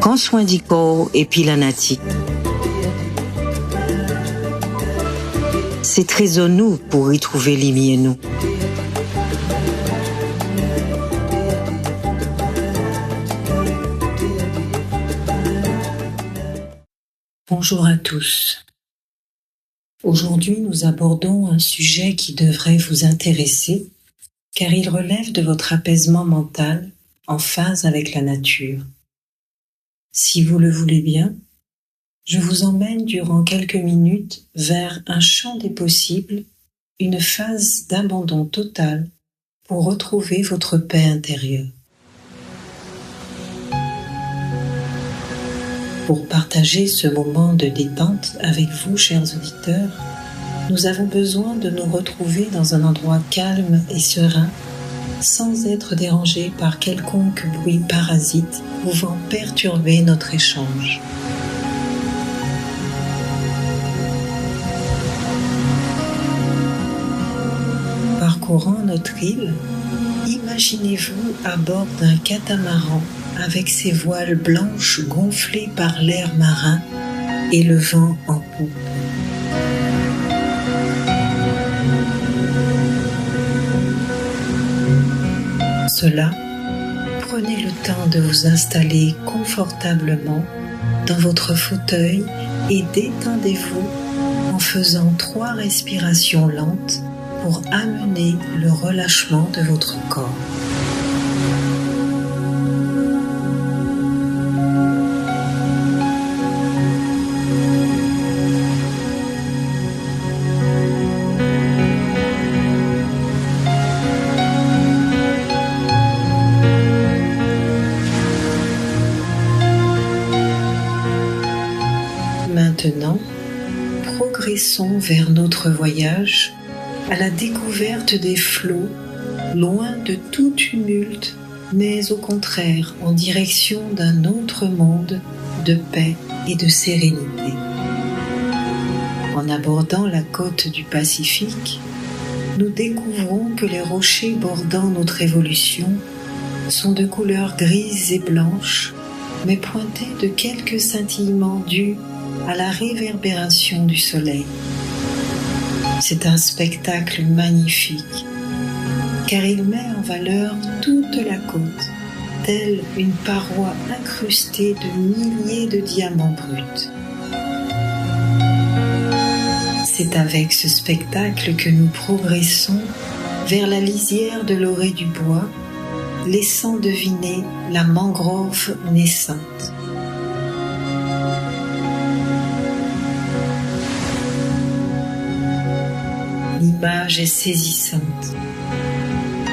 prends soin du corps et puis la natique. C'est très en nous pour y trouver l'imi en nous. Bonjour à tous. Aujourd'hui, nous abordons un sujet qui devrait vous intéresser, car il relève de votre apaisement mental en phase avec la nature. Si vous le voulez bien, je vous emmène durant quelques minutes vers un champ des possibles, une phase d'abandon total pour retrouver votre paix intérieure. Pour partager ce moment de détente avec vous, chers auditeurs, nous avons besoin de nous retrouver dans un endroit calme et serein, sans être dérangés par quelconque bruit parasite pouvant perturber notre échange. Parcourant notre île, imaginez-vous à bord d'un catamaran avec ses voiles blanches gonflées par l'air marin et le vent en poupe. Cela, prenez le temps de vous installer confortablement dans votre fauteuil et détendez-vous en faisant 3 respirations lentes pour amener le relâchement de votre corps. Maintenant, progressons vers notre voyage à la découverte des flots, loin de tout tumulte, mais au contraire en direction d'un autre monde de paix et de sérénité. En abordant la côte du Pacifique, nous découvrons que les rochers bordant notre évolution sont de couleur grise et blanche, mais pointés de quelques scintillements dus à la réverbération du soleil. C'est un spectacle magnifique, car il met en valeur toute la côte, telle une paroi incrustée de milliers de diamants bruts. C'est avec ce spectacle que nous progressons vers la lisière de l'orée du bois, laissant deviner la mangrove naissante. L'image est saisissante,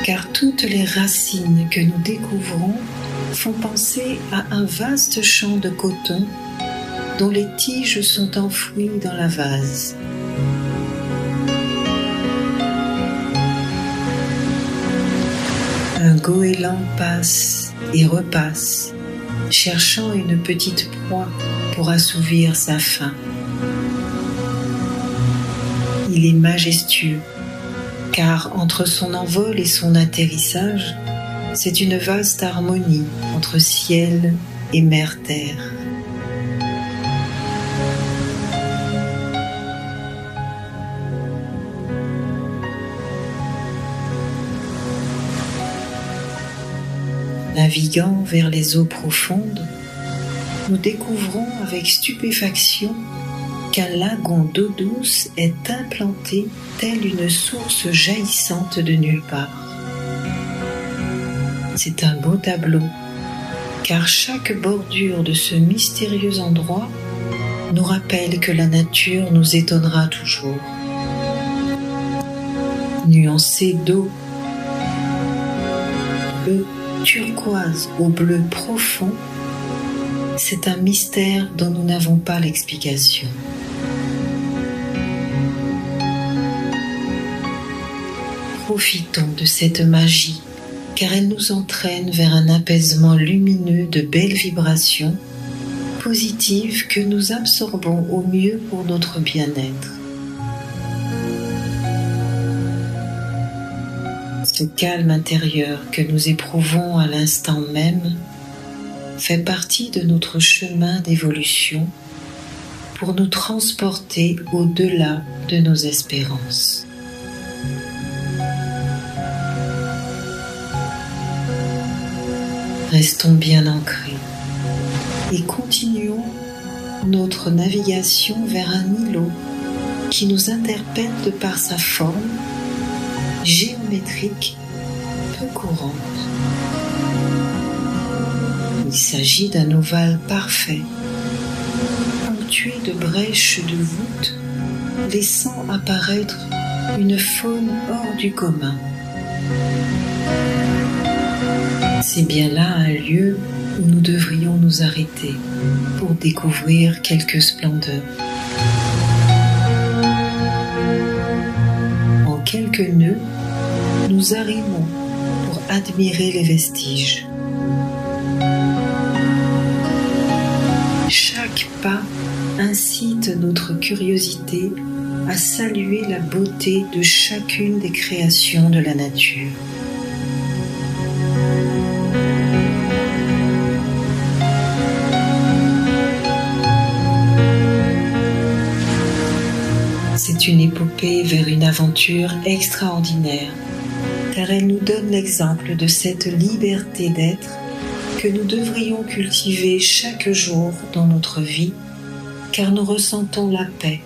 car toutes les racines que nous découvrons font penser à un vaste champ de coton dont les tiges sont enfouies dans la vase. Un goéland passe et repasse, cherchant une petite proie pour assouvir sa faim. Il est majestueux, car entre son envol et son atterrissage, c'est une vaste harmonie entre ciel et mer-terre. Naviguant vers les eaux profondes, nous découvrons avec stupéfaction qu'un lagon d'eau douce est implanté telle une source jaillissante de nulle part. C'est un beau tableau, car chaque bordure de ce mystérieux endroit nous rappelle que la nature nous étonnera toujours. Nuancée d'eau, bleu turquoise au bleu profond, c'est un mystère dont nous n'avons pas l'explication. Profitons de cette magie, car elle nous entraîne vers un apaisement lumineux de belles vibrations positives que nous absorbons au mieux pour notre bien-être. Ce calme intérieur que nous éprouvons à l'instant même fait partie de notre chemin d'évolution pour nous transporter au-delà de nos espérances. Restons bien ancrés et continuons notre navigation vers un îlot qui nous interpelle de par sa forme géométrique peu courante. Il s'agit d'un ovale parfait, ponctué de brèches de voûte, laissant apparaître une faune hors du commun. C'est bien là un lieu où nous devrions nous arrêter pour découvrir quelques splendeurs. En quelques nœuds, nous arrimons pour admirer les vestiges. Chaque pas incite notre curiosité à saluer la beauté de chacune des créations de la nature. C'est une épopée vers une aventure extraordinaire, car elle nous donne l'exemple de cette liberté d'être que nous devrions cultiver chaque jour dans notre vie, car nous ressentons la paix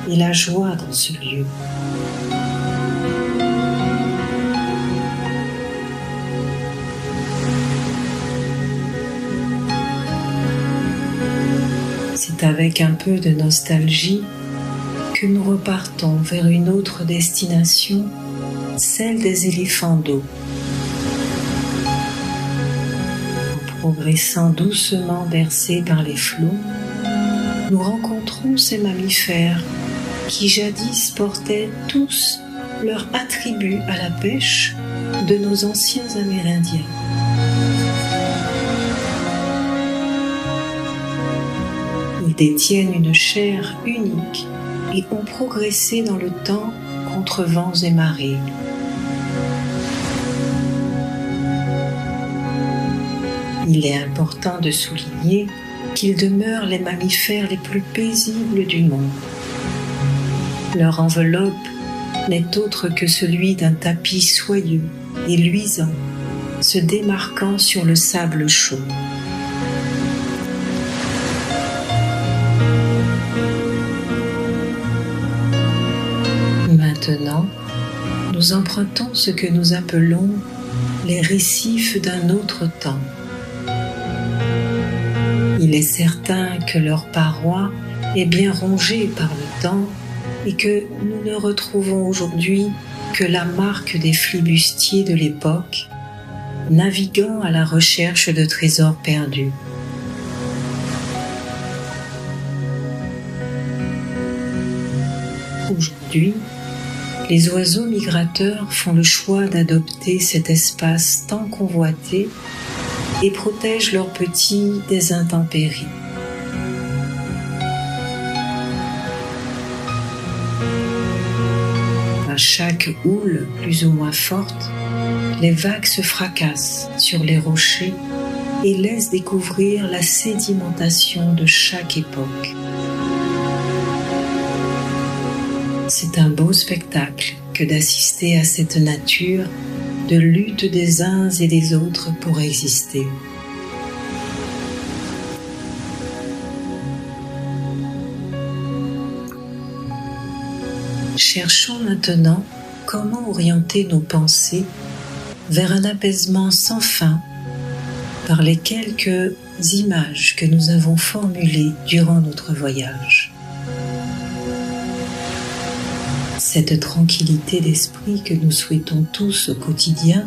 et la joie dans ce lieu. C'est avec un peu de nostalgie que nous repartons vers une autre destination, celle des éléphants d'eau. En progressant doucement bercés par les flots, nous rencontrons ces mammifères qui jadis portaient tous leurs attributs à la pêche de nos anciens Amérindiens. Ils détiennent une chair unique et ont progressé dans le temps contre vents et marées. Il est important de souligner qu'ils demeurent les mammifères les plus paisibles du monde. Leur enveloppe n'est autre que celui d'un tapis soyeux et luisant, se démarquant sur le sable chaud. Maintenant, nous empruntons ce que nous appelons les récifs d'un autre temps. Il est certain que leur paroi est bien rongée par le temps et que nous ne retrouvons aujourd'hui que la marque des flibustiers de l'époque, naviguant à la recherche de trésors perdus. Aujourd'hui, les oiseaux migrateurs font le choix d'adopter cet espace tant convoité et protègent leurs petits des intempéries. À chaque houle plus ou moins forte, les vagues se fracassent sur les rochers et laissent découvrir la sédimentation de chaque époque. C'est un beau spectacle que d'assister à cette nature de lutte des uns et des autres pour exister. Cherchons maintenant comment orienter nos pensées vers un apaisement sans fin par les quelques images que nous avons formulées durant notre voyage. Cette tranquillité d'esprit que nous souhaitons tous au quotidien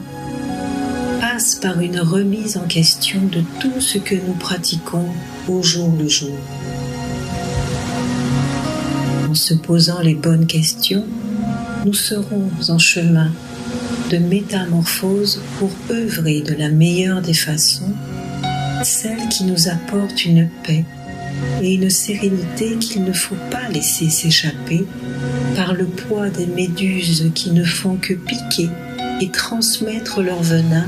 passe par une remise en question de tout ce que nous pratiquons au jour le jour. En se posant les bonnes questions, nous serons en chemin de métamorphose pour œuvrer de la meilleure des façons, celle qui nous apporte une paix et une sérénité qu'il ne faut pas laisser s'échapper par le poids des méduses qui ne font que piquer et transmettre leur venin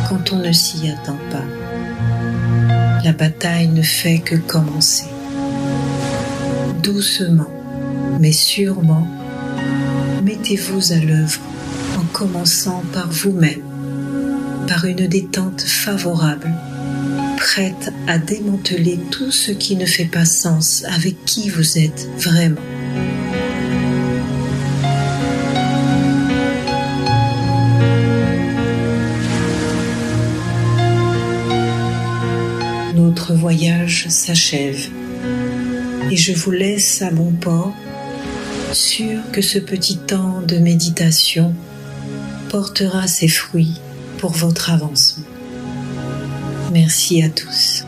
quand on ne s'y attend pas. La bataille ne fait que commencer. Doucement, mais sûrement, mettez-vous à l'œuvre en commençant par vous-même, par une détente favorable, prête à démanteler tout ce qui ne fait pas sens avec qui vous êtes vraiment. Notre voyage s'achève et je vous laisse à bon port, sûr que ce petit temps de méditation portera ses fruits pour votre avancement. Merci à tous.